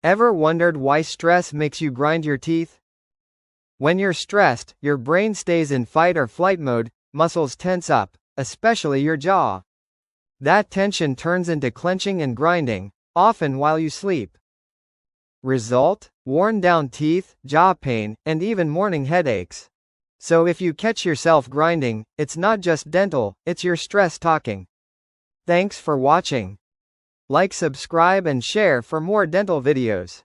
Ever wondered why stress makes you grind your teeth? When you're stressed, your brain stays in fight or flight mode, muscles tense up, especially your jaw. That tension turns into clenching and grinding, often while you sleep. Result? Worn down teeth, jaw pain, and even morning headaches. So if you catch yourself grinding, it's not just dental, it's your stress talking. Thanks for watching. Like, subscribe, and share for more dental videos.